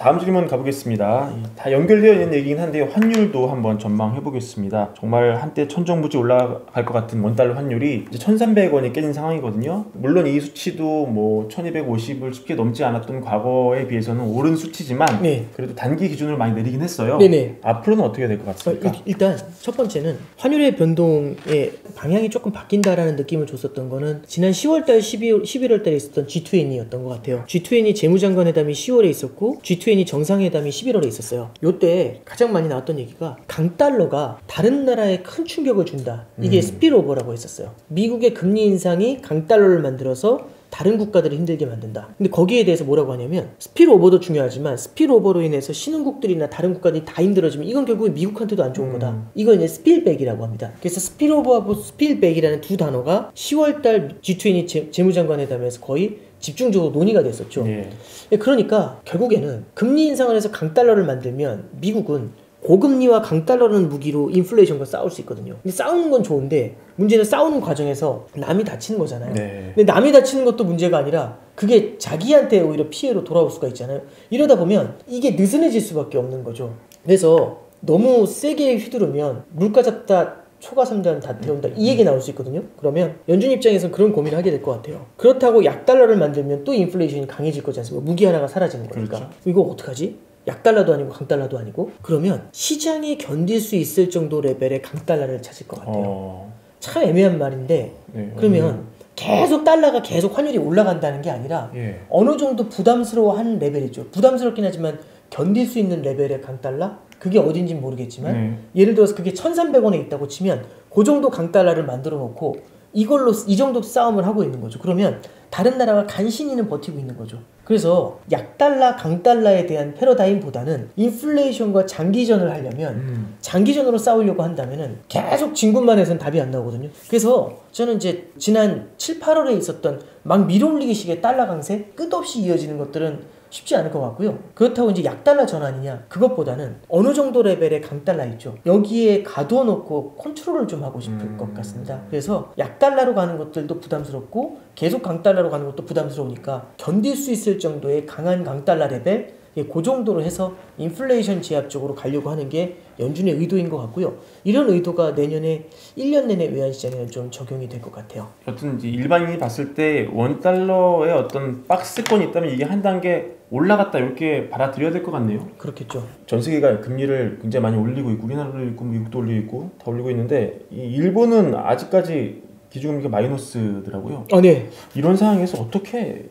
다음 질문 가보겠습니다. 다 연결되어 있는 얘기긴 한데 환율도 한번 전망해 보겠습니다. 정말 한때 천정부지 올라갈 것 같은 원달러 환율이 이제 1,300원이 깨진 상황이거든요. 물론 이 수치도 뭐 1,250을 쉽게 넘지 않았던 과거에 비해서는 오른 수치지만 네. 그래도 단기 기준으로 많이 내리긴 했어요. 네네. 앞으로는 어떻게 될 것 같습니까? 일단 첫 번째는 환율의 변동의 방향이 조금 바뀐다라는 느낌을 줬었던 거는 지난 10월달, 11월달에 있었던 G20이었던 것 같아요. G20 재무장관 회담이 10월에 있었고 G20 정상회담이 11월에 있었어요. 요때 가장 많이 나왔던 얘기가 강달러가 다른 나라에 큰 충격을 준다. 이게 스피일오버라고 했었어요. 미국의 금리 인상이 강달러를 만들어서 다른 국가들을 힘들게 만든다. 근데 거기에 대해서 뭐라고 하냐면 스피일오버도 중요하지만 스피일오버로 인해서 신흥국들이나 다른 국가들이 다 힘들어지면 이건 결국에 미국한테도 안 좋은 거다. 이건 이제 스피일백이라고 합니다. 그래서 스피일오버하고 스피일백이라는 두 단어가 10월달 G20 재무장관 회담에서 거의 집중적으로 논의가 됐었죠. 네. 그러니까 결국에는 금리 인상을 해서 강달러를 만들면 미국은 고금리와 강달러라는 무기로 인플레이션과 싸울 수 있거든요. 근데 싸우는 건 좋은데 문제는 싸우는 과정에서 남이 다치는 거잖아요. 네. 근데 남이 다치는 것도 문제가 아니라 그게 자기한테 오히려 피해로 돌아올 수가 있잖아요. 이러다 보면 이게 느슨해질 수밖에 없는 거죠. 그래서 너무 세게 휘두르면 물가 잡다 초과 3단 다 데려온다 이 얘기 나올 수 있거든요. 그러면 연준 입장에서는 그런 고민을 하게 될 것 같아요. 그렇다고 약달러를 만들면 또 인플레이션이 강해질 거지 않습니까? 무기 하나가 사라지는 거니까. 그렇죠. 이거 어떡하지? 약달러도 아니고 강달러도 아니고 그러면 시장이 견딜 수 있을 정도 레벨의 강달러를 찾을 것 같아요. 참 애매한 말인데 네. 그러면 계속 달러가 계속 환율이 올라간다는 게 아니라 예. 어느 정도 부담스러워하는 레벨이죠. 부담스럽긴 하지만 견딜 수 있는 레벨의 강달러? 그게 어딘지는 모르겠지만 예를 들어서 그게 1,300원에 있다고 치면 그 정도 강달러를 만들어 놓고 이걸로 이 정도 싸움을 하고 있는 거죠. 그러면 다른 나라가 간신히는 버티고 있는 거죠. 그래서 약달러, 강달러에 대한 패러다임보다는 인플레이션과 장기전을 하려면 장기전으로 싸우려고 한다면은 계속 진군만 해서는 답이 안 나오거든요. 그래서 저는 이제 지난 7, 8월에 있었던 막 밀어올리기식의 달러 강세 끝없이 이어지는 것들은 쉽지 않을 것 같고요. 그렇다고 이제 약달러 전환이냐 그것보다는 어느 정도 레벨의 강달러 있죠. 여기에 가둬놓고 컨트롤을 좀 하고 싶을 것 같습니다. 그래서 약달러로 가는 것들도 부담스럽고 계속 강달러로 가는 것도 부담스러우니까 견딜 수 있을 정도의 강한 강달러 레벨 그 정도로 해서 인플레이션 제압 쪽으로 가려고 하는 게 연준의 의도인 것 같고요. 이런 의도가 내년에 1년 내내 외환시장에는 좀 적용이 될 것 같아요. 여튼 이제 일반인이 봤을 때 원달러의 어떤 박스권이 있다면 이게 한 단계 올라갔다 이렇게 받아들여야 될 것 같네요. 그렇겠죠. 전 세계가 금리를 굉장히 많이 올리고 있고 우리나라도 있고 미국도 올리고 있고 다 올리고 있는데 이 일본은 아직까지 기준금리가 마이너스더라고요. 네. 이런 상황에서 어떻게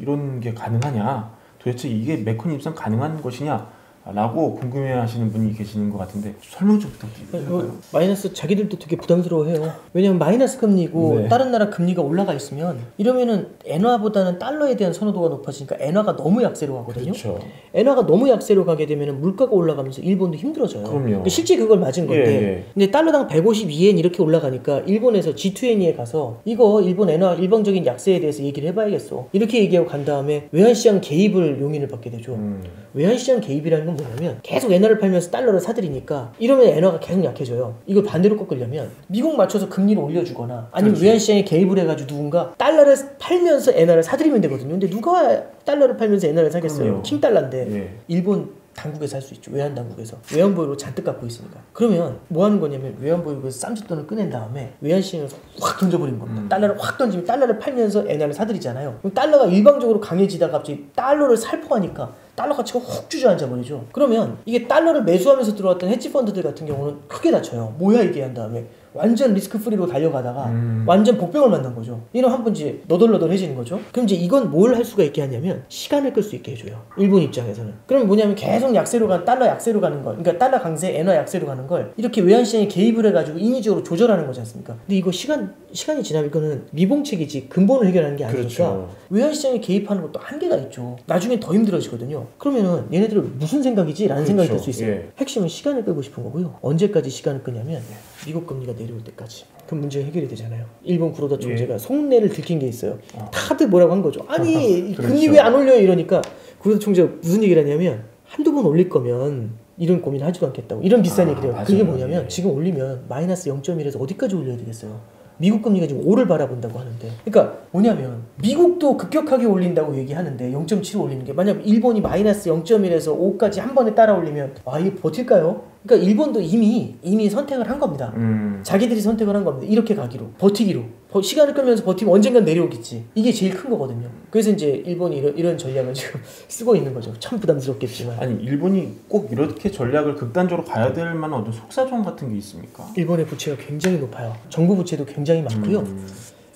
이런 게 가능하냐? 도대체 이게 메커니즘상 가능한 것이냐? 라고 궁금해하시는 분이 계시는 것 같은데 설명 좀 부탁드릴까요? 마이너스 자기들도 되게 부담스러워해요. 왜냐면 마이너스 금리고 다른 나라 금리가 올라가 있으면 이러면은 엔화보다는 달러에 대한 선호도가 높아지니까 엔화가 너무 약세로 가거든요. 그렇죠. 엔화가 너무 약세로 가게 되면은 물가가 올라가면서 일본도 힘들어져요. 그럼요. 그러니까 실제 그걸 맞은 건데 근데 달러당 152엔 이렇게 올라가니까 일본에서 G20에 가서 이거 일본 엔화 일방적인 약세에 대해서 얘기를 해봐야겠어. 이렇게 얘기하고 간 다음에 외환시장 개입을 용인을 받게 되죠. 외환시장 개입이라는 건 뭐냐면 계속 엔화를 팔면서 달러를 사들이니까 이러면 엔화가 계속 약해져요. 이걸 반대로 꺾으려면 미국 맞춰서 금리를 올려주거나 아니면 외환시장에 개입을 해가지고 누군가 달러를 팔면서 엔화를 사들이면 되거든요. 근데 누가 달러를 팔면서 엔화를 사겠어요? 킹달러인데 일본 당국에서 할 수 있죠. 외환 당국에서 외환보유로 잔뜩 갖고 있으니까. 그러면 뭐 하는 거냐면 외환보유에서 쌈짓돈을 꺼낸 다음에 외환시장에서 확 던져버리는 겁니다. 달러를 확 던지면 달러를 팔면서 엔화를 사들이잖아요. 그럼 달러가 일방적으로 강해지다가 갑자기 달러를 살포하니까 달러 가치가 훅 주저앉아 버리죠. 그러면 이게 달러를 매수하면서 들어왔던 헤지펀드들 같은 경우는 크게 다쳐요. 뭐야 이게 한 다음에 완전 리스크 프리로 달려가다가 완전 복병을 만난 거죠. 이런 한 번 이제 너덜너덜해지는 거죠. 그럼 이제 이건 뭘 할 수가 있게 하냐면 시간을 끌 수 있게 해줘요. 일본 입장에서는. 그럼 뭐냐면 계속 약세로 간 달러 약세로 가는 걸, 그러니까 달러 강세 엔화 약세로 가는 걸 이렇게 외환시장에 개입을 해가지고 인위적으로 조절하는 거지 않습니까? 근데 이거 시간이 지나면 이거는 미봉책이지 근본을 해결하는 게 아니니까 그렇죠. 외환시장에 개입하는 것도 한계가 있죠. 나중에 더 힘들어지거든요. 그러면은 얘네들은 무슨 생각이지? 라는 생각이 들 수 있어요. 핵심은 시간을 끌고 싶은 거고요. 언제까지 시간을 끄냐면 미국 금리가 내려올 때까지. 그럼 문제 해결이 되잖아요. 일본 구로다 총재가 속내를 들킨 게 있어요. 다들 뭐라고 한 거죠. 아니 그렇죠. 금리 왜 안 올려요? 이러니까 구로다 총재가 무슨 얘기를 하냐면 한두 번 올릴 거면 이런 고민 하지도 않겠다고. 이런 비싼 얘기를 해요. 그게 뭐냐면 지금 올리면 마이너스 0.1에서 어디까지 올려야 되겠어요? 미국 금리가 지금 5를 바라본다고 하는데, 그러니까 뭐냐면 미국도 급격하게 올린다고 얘기하는데 0.7을 올리는 게, 만약 일본이 마이너스 0.1에서 5까지 한 번에 따라 올리면 이게 버틸까요? 그러니까 일본도 이미 선택을 한 겁니다. 자기들이 선택을 한 겁니다. 이렇게 가기로, 버티기로. 시간을 끌면서 버티면 언젠간 내려오겠지. 이게 제일 큰 거거든요. 그래서 이제 일본이 이런 전략을 지금 쓰고 있는 거죠. 참 부담스럽겠지만. 아니, 일본이 꼭 이렇게 전략을 극단적으로 가야 될 만한 어떤 속사정 같은 게 있습니까? 일본의 부채가 굉장히 높아요. 정부 부채도 굉장히 많고요.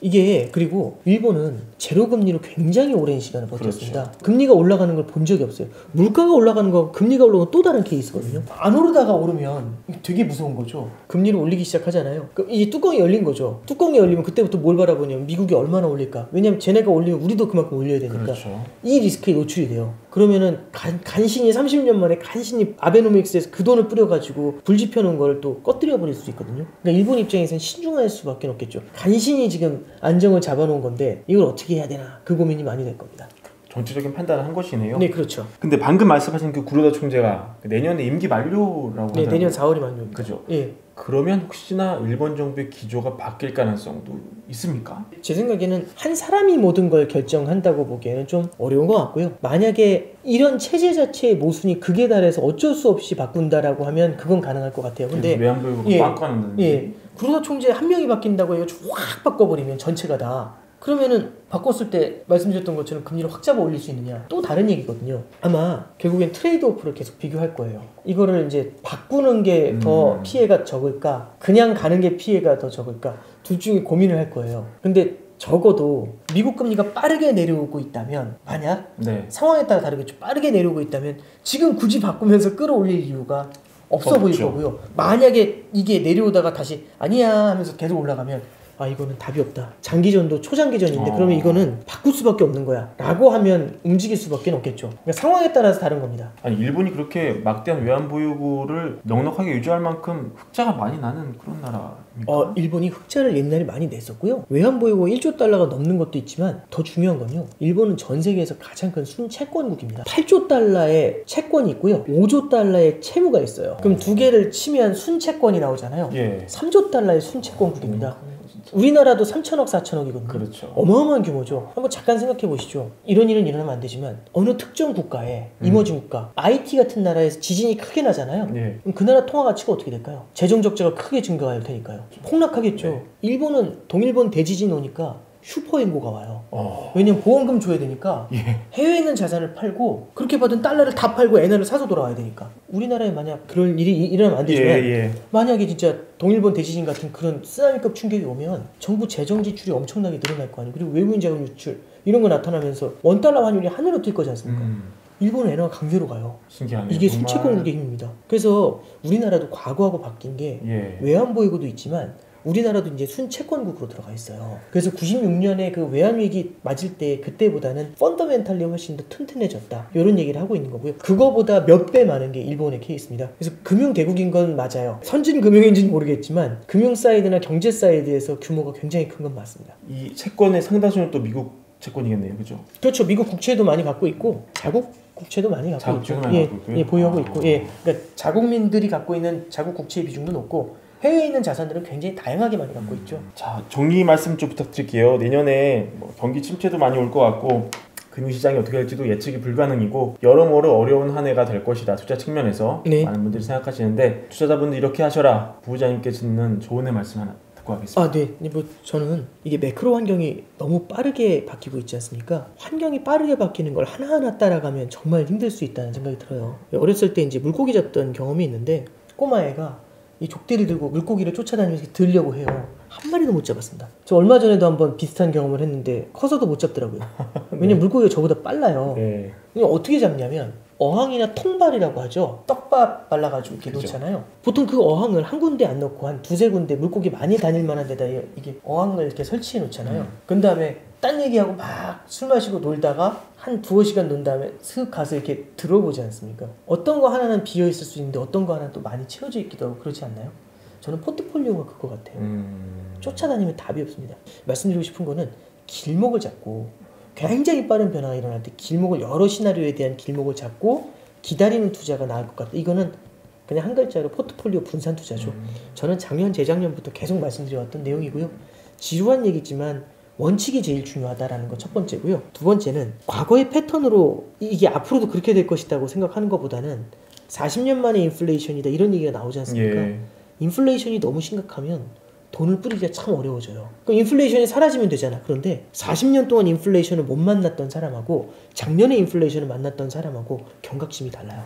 이게, 그리고 일본은 제로 금리로 굉장히 오랜 시간을 버텼습니다. 그렇죠. 금리가 올라가는 걸 본 적이 없어요. 물가가 올라가는 거, 금리가 올라가는 건 또 다른 케이스거든요. 안 오르다가 오르면 되게 무서운 거죠. 금리를 올리기 시작하잖아요. 그럼 이 뚜껑이 열린 거죠. 뚜껑이 열리면 그때부터 뭘 바라보냐면 미국이 얼마나 올릴까. 왜냐면 쟤네가 올리면 우리도 그만큼 올려야 되니까. 그렇죠. 이 리스크에 노출이 돼요. 그러면은 간신히 30년 만에 간신히 아베노믹스에서 그 돈을 뿌려가지고 불지펴놓은 걸 또 꺼뜨려 버릴 수 있거든요. 그러니까 일본 입장에서는 신중할 수밖에 없겠죠. 간신히 지금 안정을 잡아놓은 건데 이걸 어떻게 해야 되나, 그 고민이 많이 될 겁니다. 정치적인 판단을 한 것이네요. 네, 그렇죠. 근데 방금 말씀하신 그 구로다 총재가 내년에 임기 만료라고 네, 하더라고요. 내년 4월이 만료입니다. 그죠? 예. 그러면 혹시나 일본 정부의 기조가 바뀔 가능성도 있습니까? 제 생각에는 한 사람이 모든 걸 결정한다고 보기에는 좀 어려운 것 같고요. 만약에 이런 체제 자체의 모순이 극에 달해서 어쩔 수 없이 바꾼다라고 하면 그건 가능할 것 같아요. 근데 외환보유고가 빵 까는다든지. 예. 구로다 총재 한 명이 바뀐다고 해서 확 바꿔버리면 전체가 다, 그러면은 바꿨을 때 말씀드렸던 것처럼 금리를 확 잡아 올릴 수 있느냐, 또 다른 얘기거든요. 아마 결국엔 트레이드오프를 계속 비교할 거예요. 이거를 이제 바꾸는 게 더 피해가 적을까, 그냥 가는 게 피해가 더 적을까, 둘 중에 고민을 할 거예요. 근데 적어도 미국 금리가 빠르게 내려오고 있다면, 만약 네. 상황에 따라 다르겠죠. 빠르게 내려오고 있다면 지금 굳이 바꾸면서 끌어올릴 이유가 없어 보일 거고요. 만약에 이게 내려오다가 다시 아니야 하면서 계속 올라가면 이거는 답이 없다. 장기전도 초장기전인데 그러면 이거는 바꿀 수밖에 없는 거야 라고 하면 움직일 수밖에 없겠죠. 그러니까 상황에 따라서 다른 겁니다. 아니, 일본이 그렇게 막대한 외환보유고를 넉넉하게 유지할 만큼 흑자가 많이 나는 그런 나라입니까? 일본이 흑자를 옛날에 많이 냈었고요. 외환보유고 1조 달러가 넘는 것도 있지만 더 중요한 건요, 일본은 전 세계에서 가장 큰 순채권국입니다. 8조 달러의 채권이 있고요, 5조 달러의 채무가 있어요. 그럼 두 개를 치면 순채권이 나오잖아요. 예. 3조 달러의 순채권국입니다. 우리나라도 3천억 4천억이거든요. 그렇죠. 어마어마한 규모죠. 한번 잠깐 생각해 보시죠. 이런 일은 일어나면 안 되지만 어느 특정 국가에, 이머징 국가, IT 같은 나라에서 지진이 크게 나잖아요. 예. 그럼 그 나라 통화 가치가 어떻게 될까요? 재정 적자가 크게 증가할 테니까요. 폭락하겠죠. 네. 일본은 동일본 대지진 오니까 슈퍼인고가 와요. 왜냐면 보험금 줘야 되니까. 예. 해외에 있는 자산을 팔고 그렇게 받은 달러를 다 팔고 엔화를 사서 돌아와야 되니까. 우리나라에 만약 그럴 일이 일어나면 안 되지만 만약에 진짜 동일본 대지진 같은 그런 쓰나미급 충격이 오면 정부 재정 지출이 엄청나게 늘어날 거 아니에요. 그리고 외국인 자금 유출 이런 거 나타나면서 원달러 환율이 하늘로 뛸 거지 않습니까? 일본 엔화가 강세로 가요. 신기하네요. 이게 정말. 순채권국의 힘입니다. 그래서 우리나라도 과거하고 바뀐 게 외환보유고도 있지만 우리나라도 이제 순채권국으로 들어가 있어요. 그래서 96년에 그 외환위기 맞을 때 그때보다는 펀더멘탈리 훨씬 더 튼튼해졌다, 이런 얘기를 하고 있는 거고요. 그거보다 몇 배 많은 게 일본의 케이스입니다. 그래서 금융대국인 건 맞아요. 선진 금융인지는 모르겠지만 금융 사이드나 경제 사이드에서 규모가 굉장히 큰 건 맞습니다. 이 채권의 상당수는 또 미국 채권이겠네요, 그죠? 그렇죠. 미국 국채도 많이 갖고 있고 자국 국채도 많이 갖고 있고, 보유하고 있고, 그러니까 자국민들이 갖고 있는 자국 국채의 비중도 높고 해외에 있는 자산들은 굉장히 다양하게 많이 갖고 있죠. 자, 정리 말씀 좀 부탁드릴게요. 내년에 경기 침체도 많이 올 것 같고 금융시장이 어떻게 될지도 예측이 불가능이고 여러모로 어려운 한 해가 될 것이다, 투자 측면에서. 많은 분들이 생각하시는데 투자자분들 이렇게 하셔라, 부부장님께 듣는 조언의 말씀 하나 듣고 하겠습니다. 네. 저는 이게 매크로 환경이 너무 빠르게 바뀌고 있지 않습니까? 환경이 빠르게 바뀌는 걸 하나하나 따라가면 정말 힘들 수 있다는 생각이 들어요. 어렸을 때 이제 물고기 잡던 경험이 있는데 꼬마애가 이 족대를 들고 물고기를 쫓아다니면서 들려고 해요. 한 마리도 못 잡았습니다. 저 얼마 전에도 한번 비슷한 경험을 했는데 커서도 못 잡더라고요. 왜냐면 물고기가 저보다 빨라요. 어떻게 잡냐면 어항이나 통발이라고 하죠. 떡밥 발라가지고 이렇게 놓잖아요. 보통 그 어항을 한 군데 안 넣고 한 두세 군데 물고기 많이 다닐 만한 데다 이게 어항을 이렇게 설치해 놓잖아요. 그 다음에 딴 얘기하고 막 술 마시고 놀다가 한 두어 시간 논 다음에 슥 가서 이렇게 들어보지 않습니까? 어떤 거 하나는 비어 있을 수 있는데 어떤 거 하나는 또 많이 채워져 있기도 하고 그렇지 않나요? 저는 포트폴리오가 그거 같아요. 쫓아다니면 답이 없습니다. 말씀드리고 싶은 거는 길목을 잡고 굉장히 빠른 변화가 일어날 때 길목을, 여러 시나리오에 대한 길목을 잡고 기다리는 투자가 나을 것 같아요. 이거는 그냥 한 글자로 포트폴리오 분산 투자죠. 저는 작년, 재작년부터 계속 말씀드려왔던 내용이고요. 지루한 얘기지만 원칙이 제일 중요하다라는 건 첫 번째고요. 두 번째는 과거의 패턴으로 이게 앞으로도 그렇게 될 것이라고 생각하는 것보다는 40년 만에 인플레이션이다 이런 얘기가 나오지 않습니까? 예. 인플레이션이 너무 심각하면 돈을 뿌리기가 참 어려워져요. 그럼 인플레이션이 사라지면 되잖아. 그런데 40년 동안 인플레이션을 못 만났던 사람하고 작년에 인플레이션을 만났던 사람하고 경각심이 달라요.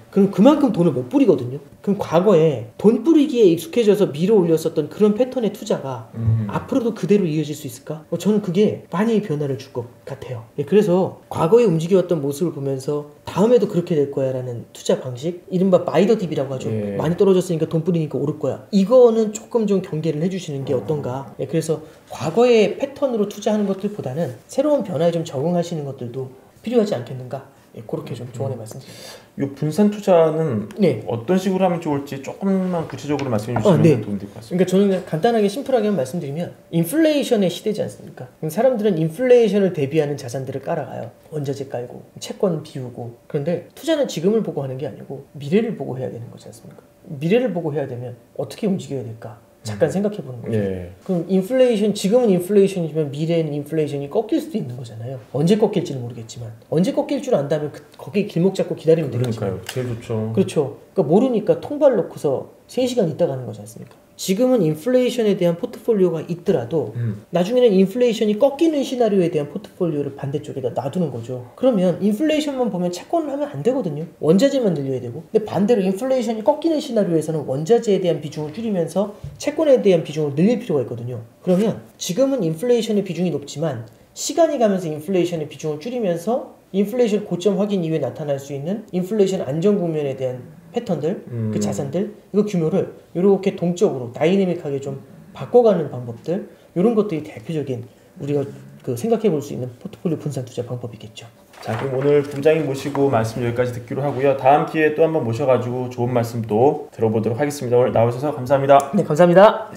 그럼 그만큼 돈을 못 뿌리거든요. 그럼 과거에 돈 뿌리기에 익숙해져서 밀어 올렸었던 그런 패턴의 투자가 앞으로도 그대로 이어질 수 있을까? 저는 그게 많이 변화를 줄 것 같아요. 예, 그래서 과거에 움직여왔던 모습을 보면서 다음에도 그렇게 될 거야 라는 투자 방식, 이른바 바이 더 딥이라고 하죠. 예. 많이 떨어졌으니까 돈 뿌리니까 오를 거야. 이거는 조금 좀 경계를 해주시는 게 어떤가. 예, 그래서 과거의 패턴으로 투자하는 것들보다는 새로운 변화에 좀 적응하시는 것들도 필요하지 않겠는가. 예, 그렇게 좀 조언해 말씀드립니다. 이 분산 투자는 네. 어떤 식으로 하면 좋을지 조금만 구체적으로 말씀해 주시면 네. 도움이 될 것 같습니다. 그러니까 저는 그냥 간단하게 심플하게 말씀드리면 인플레이션의 시대지 않습니까? 그럼 사람들은 인플레이션을 대비하는 자산들을 깔아가요. 원자재 깔고 채권 비우고. 그런데 투자는 지금을 보고 하는 게 아니고 미래를 보고 해야 되는 거지 않습니까? 미래를 보고 해야 되면 어떻게 움직여야 될까? 잠깐 생각해 보는 거죠. 예. 그럼 인플레이션, 지금은 인플레이션이지만 미래에는 인플레이션이 꺾일 수도 있는 거잖아요. 언제 꺾일지는 모르겠지만 거기에 낄 줄 안다면 거기에 길목 잡고 기다리면 되겠죠. 그러니까요. 제일 좋죠. 그렇죠. 그러니까 모르니까 통발 놓고서 3시간 있다 가는 거지 않습니까? 지금은 인플레이션에 대한 포트폴리오가 있더라도 나중에는 인플레이션이 꺾이는 시나리오에 대한 포트폴리오를 반대쪽에다 놔두는 거죠. 그러면 인플레이션만 보면 채권을 하면 안 되거든요. 원자재만 늘려야 되고. 근데 반대로 인플레이션이 꺾이는 시나리오에서는 원자재에 대한 비중을 줄이면서 채권에 대한 비중을 늘릴 필요가 있거든요. 그러면 지금은 인플레이션의 비중이 높지만 시간이 가면서 인플레이션의 비중을 줄이면서 인플레이션 고점 확인 이후에 나타날 수 있는 인플레이션 안정 국면에 대한 패턴들, 그 자산들, 이거 규모를 이렇게 동적으로 다이내믹하게 좀 바꿔가는 방법들, 이런 것들이 대표적인 우리가 생각해 볼 수 있는 포트폴리오 분산 투자 방법이겠죠. 자, 그럼 오늘 부장님 모시고 말씀 여기까지 듣기로 하고요. 다음 기회에 또 한번 모셔가지고 좋은 말씀 또 들어보도록 하겠습니다. 오늘 나오셔서 감사합니다. 네, 감사합니다.